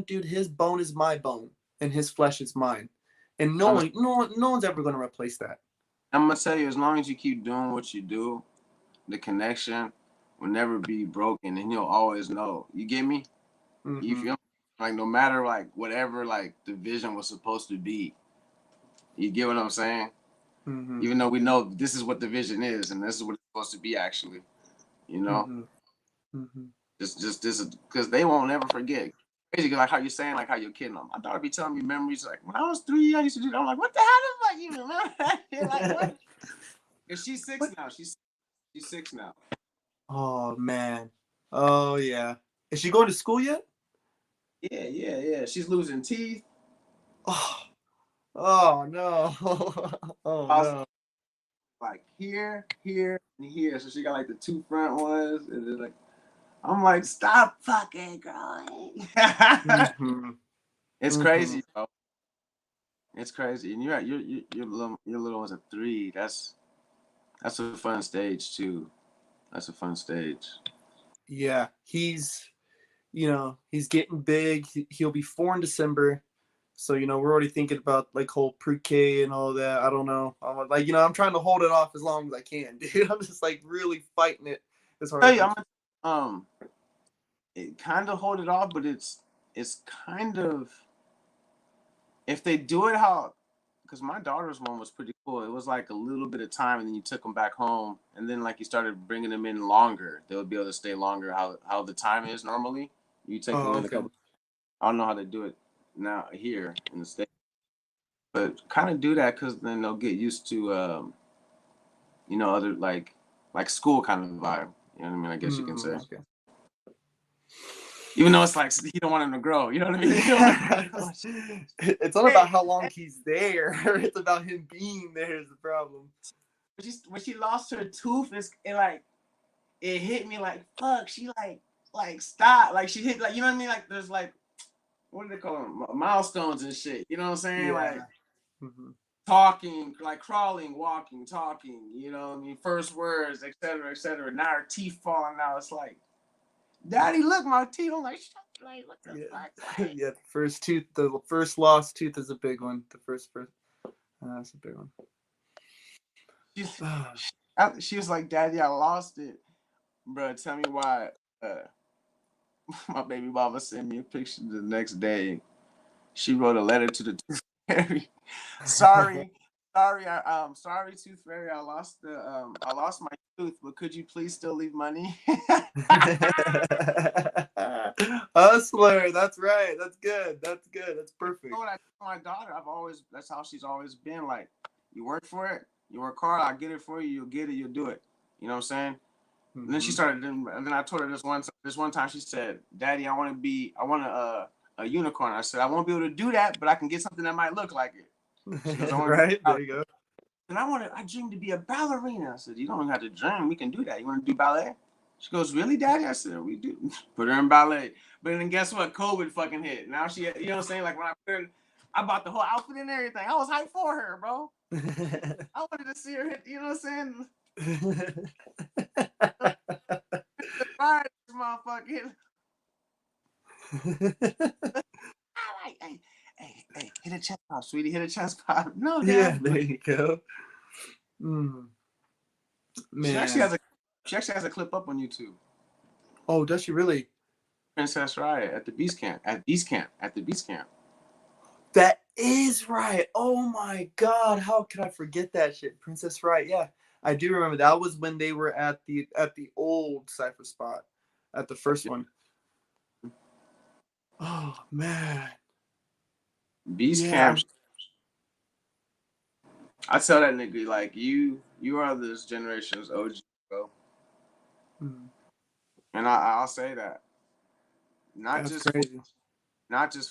dude, his bone is my bone and his flesh is mine, and no I'm one no one no one's ever going to replace that. I'm gonna tell you, as long as you keep doing what you do, the connection will never be broken, and you'll always know. You get me? You Mm-hmm. feel me? Like no matter like whatever like the vision was supposed to be. You get what I'm saying? Mm-hmm. Even though we know this is what the vision is, and this is what it's supposed to be actually. You know, Mm-hmm. Mm-hmm. just this is because they won't never forget. Crazy, like how you're saying, like how you're kidding them. My daughter be telling me memories like when I was 3, I used to do that. I'm like, what the hell is like you remember that? Like what? Cause she's 6 What? now. She's 6 now. Oh man. Oh yeah. Is she going to school yet? Yeah. She's losing teeth. Oh. Oh no. Oh I was no. like here, and here. So she got like the 2 front ones, and then like I'm like, stop fucking growing. Mm-hmm. It's Mm-hmm. crazy, bro. It's crazy, and your little one's a 3. That's a fun stage too. That's a fun stage. Yeah, he's getting big. He'll be 4 in December. So, we're already thinking about like whole pre-K and all that. I don't know. I'm like, I'm trying to hold it off as long as I can, dude. I'm just like really fighting it as hard as Hey, I I'm can. it kind of hold it off, but it's kind of if they do it how because my daughter's one was pretty cool. It was like a little bit of time, and then you took them back home, and then like you started bringing them in longer. They would be able to stay longer. How the time is normally. You take them Oh, in a okay. couple. I don't know how they do it now here in the state, but kind of do that because then they'll get used to other like school kind of vibe. You know what I mean? I guess you can say. Okay. Even though it's like you don't want them to grow. You know what I mean? You don't want them to grow. It's not Hey, about how long he's there. It's about him being there is the problem. when she lost her tooth, it like it hit me like fuck. She like stop. Like she hit like you know what I mean. Like there's like what do they call them milestones and shit. You know what I'm saying? Like Yeah. Hmm. talking, like crawling, walking, talking. You know what I mean? First words, etc., etc. Now her teeth falling out. It's like, Daddy, look, my teeth. I'm like, shut, like what the Yeah. fuck? Like, Yeah. The first lost tooth is a big one. First. That's a big one. she's, she was like, Daddy, I lost it, bro. Tell me why. Uh, my baby mama sent me a picture the next day. She wrote a letter to the tooth fairy. sorry, sorry, tooth fairy. I lost my tooth, but could you please still leave money? Hustler. That's right. That's good. That's good. That's You know perfect. what I tell my daughter? That's how she's always been. Like, you work for it, you work hard. I'll get it for you. You'll get it. You'll do it. You know what I'm saying? And then she Hmm. started. And then I told her this one time. She said, "Daddy, I want to be. I want to. a unicorn. I said, I won't be able to do that, but I can get something that might look like it. She goes, I want to be Right, there you go. and I dreamed to be a ballerina. I said, you don't have to dream. We can do that. You want to do ballet? She goes, really, Daddy? I said, we do. Put her in ballet. But then guess what? COVID fucking hit. Now she, you know what I'm saying? Like when I put her, I bought the whole outfit and everything. I was hyped for her, bro. I wanted to see her hit, you know what I'm saying? Right, motherfucker. Hey, hit a chest pop, sweetie. Hit a chest pop. No, Yeah, Dad. there you go. Mm, She actually man. has a clip up on YouTube. Oh, does she really? Princess Riot at the Beast Camp. At the Beast Camp. That is right. Oh my God, how could I forget that shit? Princess Right. Yeah, I do remember. That was when they were at the old Cypher spot, at the first one. Oh man. Beast Yeah. Camp. I tell that nigga like you are this generation's OG, bro. Mm, And I'll say that not that's just crazy.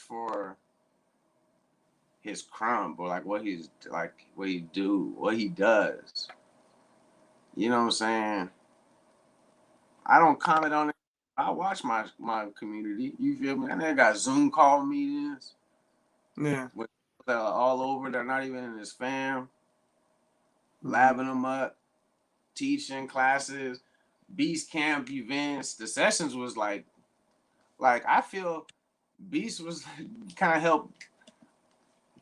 for his crumb, but like what he's like what he does. You know what I'm saying? I don't comment on it. I watch my community. You feel me? And they got Zoom call meetings Yeah. with people that are all over. They're not even in his fam. Mm-hmm. Labbing them up, teaching classes, Beast Camp events. The sessions was like I feel Beast was kind of helped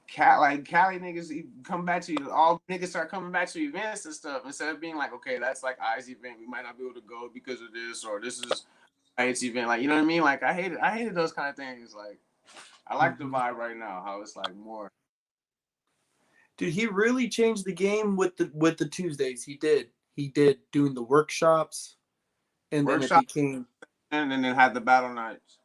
Cali niggas come back to you. All niggas start coming back to events and stuff instead of being like, okay, that's like I's event. We might not be able to go because of this, or this is Riot's event. Like, you know what I mean? Like, I hated those kind of things. Like, I like the Mm-hmm. vibe right now. How it's like more. Dude, he really changed the game with the Tuesdays. He did. He did doing the workshops, and then it Workshop became and then had the battle nights.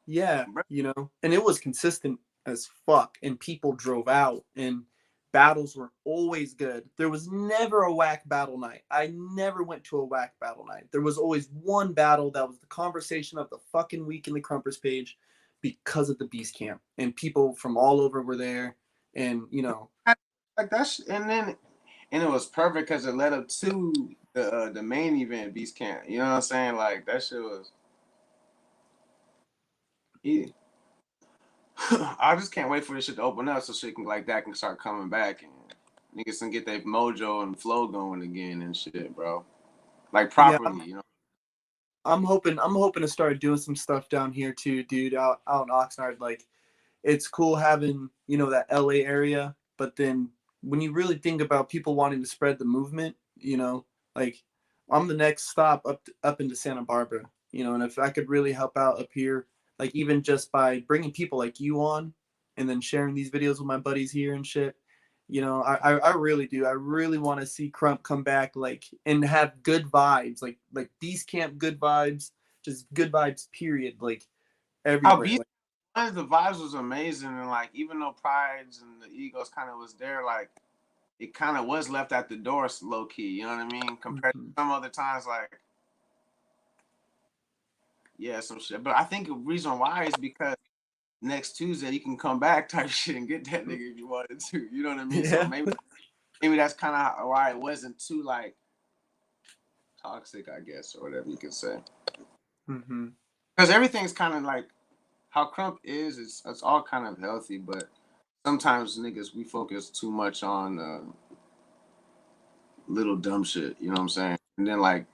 yeah, and it was consistent as fuck, and people drove out, and battles were always good. There was never a whack battle night. I never went to a whack battle night. There was always one battle that was the conversation of the fucking week in the Crumpers page because of the Beast Camp, and people from all over were there, and Like that's and it was perfect because it led up to the main event, Beast Camp. You know what I'm saying? Like that shit was. Yeah. I just can't wait for this shit to open up so shit can like that can start coming back and niggas can get their mojo and flow going again and shit, bro. Like yeah, properly, you know. I'm hoping to start doing some stuff down here too, dude. Out in Oxnard, like it's cool having that LA area, but then when you really think about people wanting to spread the movement, like I'm the next stop up into Santa Barbara, and if I could really help out up here, like even just by bringing people like you on, and then sharing these videos with my buddies here and shit, I really do. I really want to see Crump come back, like, and have good vibes, like Beast Camp good vibes, just good vibes, period, like How everywhere. Beast Like, the vibes was amazing and like even though prides and the egos kind of was there, like it kind of was left at the door low key. You know what I mean? Compared to mhm. some other times, like yeah, some shit. But I think the reason why is because next Tuesday you can come back type shit and get that nigga if you wanted to. You know what I mean? So Yeah. maybe that's kind of why it wasn't too like toxic, I guess, or whatever you could say. Hmm. Because everything's kind of like how Crump is. It's all kind of healthy, but sometimes niggas we focus too much on little dumb shit. You know what I'm saying? And then like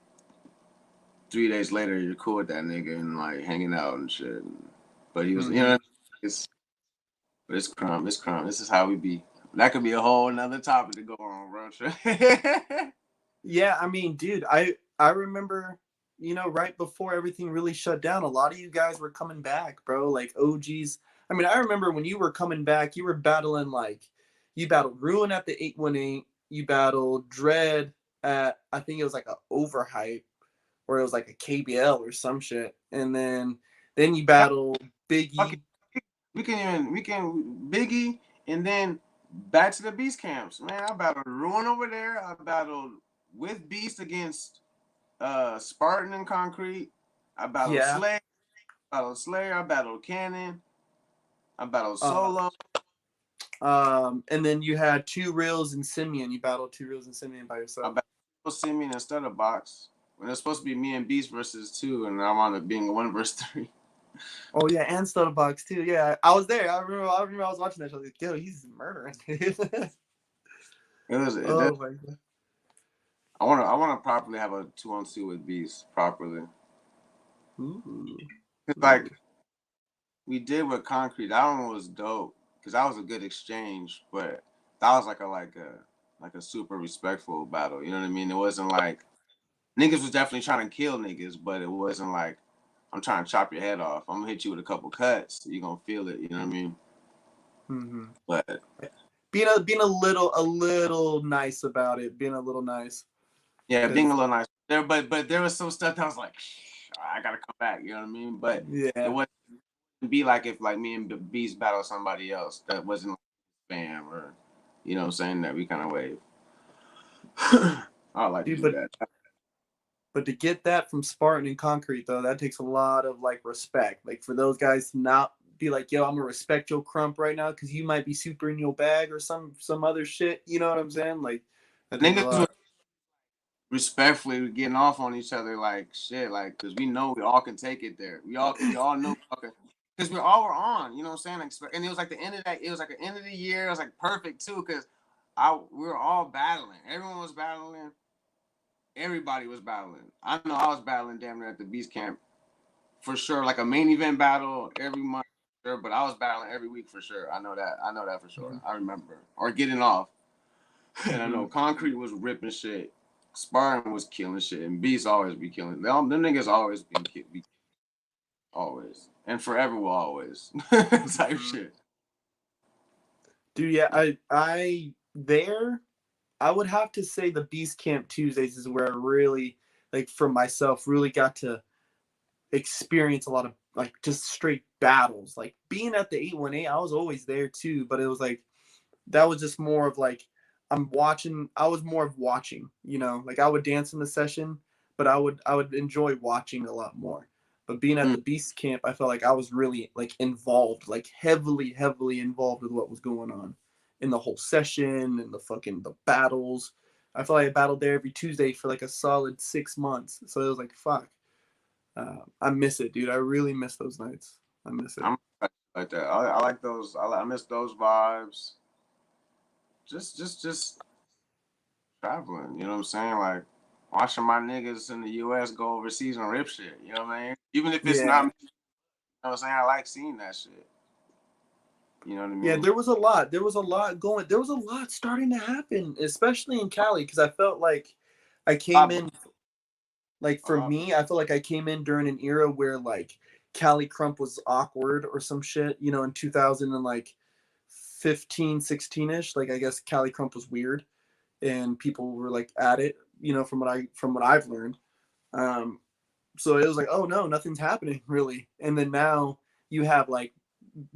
3 days later, you're cool with that nigga and like hanging out and shit. But he was, you know, Hmm. it's but it's Crump. It's Crump. This is how we be. That could be a whole another topic to go on, bro. Yeah, I mean, dude, I remember, right before everything really shut down, a lot of you guys were coming back, bro. Like OGs. I mean, I remember when you were coming back, you were battling you battled Ruin at the 818. You battled Dread at, I think it was like a overhype, or it was like a KBL or some shit, and then you battled Okay, Biggie. we can Biggie and then back to the Beast camps. Man, I battled Ruin over there. I battled with Beast against Spartan and Concrete. I battled Yeah, Slay. I battled Slayer. I battled Cannon. I battled Uh, solo. and then you had two reels and Simeon. You battled two reels and Simeon by I yourself. battled Simeon instead of box. When it's supposed to be me and Beast versus two, and I wound up being 1 versus 3. Oh yeah, and Stutterbox too. Yeah, I was there. I remember I was watching that show. I was like, yo, he's murdering. It was. Oh my god. I wanna properly have a 2-on-2 with Beast properly. Ooh. It's like Ooh. we did with Concrete. That one was dope because that was a good exchange, but that was like a super respectful battle. You know what I mean? It wasn't like niggas was definitely trying to kill niggas, but it wasn't like I'm trying to chop your head off. I'm gonna hit you with a couple cuts. You gonna feel it. You know what I mean? Mm-hmm. But Being a little nice about it. Being a little nice. yeah, being Cause a little nice there, but there was some stuff that I was like, I gotta come back. You know what I mean? But it yeah. wouldn't be like if like me and Beast battle somebody else that wasn't like spam or you know what I'm saying that we kind of wave. I like to Dude, do but that. but to get that from Spartan and Concrete though, that takes a lot of like respect. Like for those guys to not be like, yo, I'm gonna respect your crump right now because you might be super in your bag or some other shit. You know what I'm saying? Like that takes a Niggas were lot. respectfully getting off on each other like shit, like because we know we all can take it there. We all know because we all were on. You know what I'm saying? And it was like the end of that. It was like the end of the year. It was like perfect too because we were all battling. Everyone was battling. Everybody was battling. I know I was battling damn near at the Beast Camp for sure, like a main event battle every month, sure, but I was battling every week for sure. I know that. I know that for sure. Mm-hmm. I remember. Or getting off. And I Mm-hmm. know Concrete was ripping shit. Sparring was killing shit. And Beast always be killing. Them niggas always be always. And forever will always. Type Mm-hmm. shit. Dude, yeah, I would have to say the Beast Camp Tuesdays is where I really, like for myself, really got to experience a lot of like just straight battles. Like being at the 818, I was always there too, but it was like that was just more of like I was more of watching, like I would dance in the session, but I would enjoy watching a lot more. But being at Mm. the Beast Camp, I felt like I was really like involved, like heavily involved with what was going on in the whole session and the battles. I felt like I battled there every Tuesday for like a solid 6 months. So it was like, fuck. I miss it, dude. I really miss those nights. I miss it. I'm like that. I like those. I miss those vibes. Just traveling. You know what I'm saying? Like watching my niggas in the U.S. go overseas and rip shit. You know what I mean? Even if it's not Yeah. me, you know what I'm saying? I like seeing that shit. You know what I Yeah, mean? there was a lot. There was a lot starting to happen, especially in Cali, because I felt like I came in, like A for lot. me, I feel like I came in during an era where like Cali Crump was awkward or some shit, in 2000 and like 15, 16ish. Like I guess Cali Crump was weird and people were like at it, from what I've learned. Um, so it was like, oh no, nothing's happening really. And then now you have like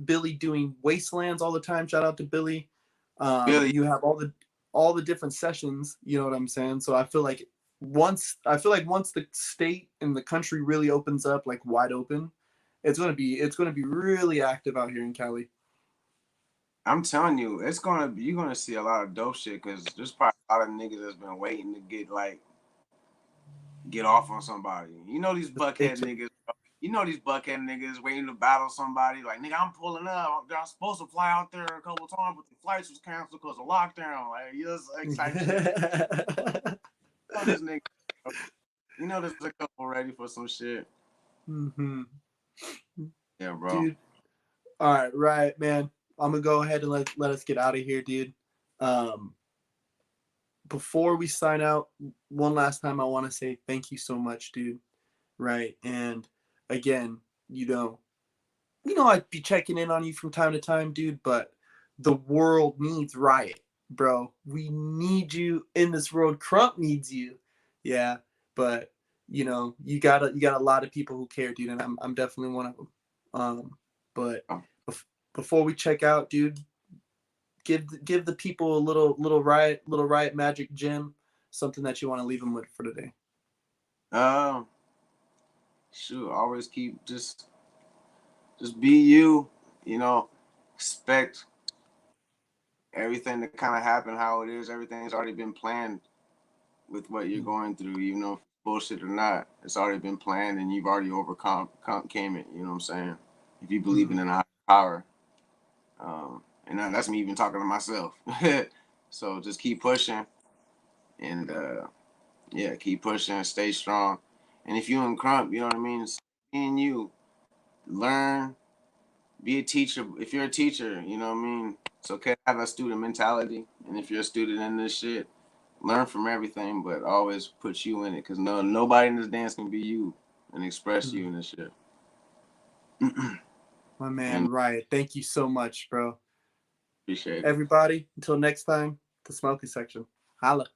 Billy doing wastelands all the time. Shout out to Billy. Billy, You have all the different sessions. You know what I'm saying? So I feel like once the state and the country really opens up, like wide open, it's gonna be really active out here in Cali. I'm telling you, you're gonna see a lot of dope shit because there's probably a lot of niggas that's been waiting to get off on somebody. You know these Big buckhead time. niggas. You know these buckhead niggas waiting to battle somebody. Like nigga, I'm pulling up. I was supposed to fly out there a couple times, but the flights was canceled because of lockdown. Like yes, like type shit. You know this nigga. You know there's a couple ready for some shit. hmm Yeah, bro. Dude. All right, man. I'm gonna go ahead and let us get out of here, dude. Um, Before we sign out, one last time, I want to say thank you so much, dude. Right, and again, I'd be checking in on you from time to time, dude. But the world needs Riot, bro. We need you in this world. Crump needs you, yeah. But you got a lot of people who care, dude, and I'm definitely one of them. But before we check out, dude, give the people a little riot magic gem, something that you want to leave them with for today. Um, shoot, always keep just be you. You know, expect everything to kind of happen how it is. Everything's already been planned with what you're going through, even though if it's bullshit or not. It's already been planned, and you've already came it. You know what I'm saying? If you believe in Mhm. a higher power, and that's me even talking to myself. So just keep pushing, and yeah, keep pushing, stay strong. And if you in Crump, you know what I mean. Being you, learn, be a teacher. If you're a teacher, you know what I mean. It's okay to have a student mentality, and if you're a student in this shit, learn from everything, but always put you in it, cause nobody in this dance can be you and express you Mhm. in this shit. My And man, Ryat, thank you so much, bro. appreciate it. Everybody, until next time, the smoking section. Holla.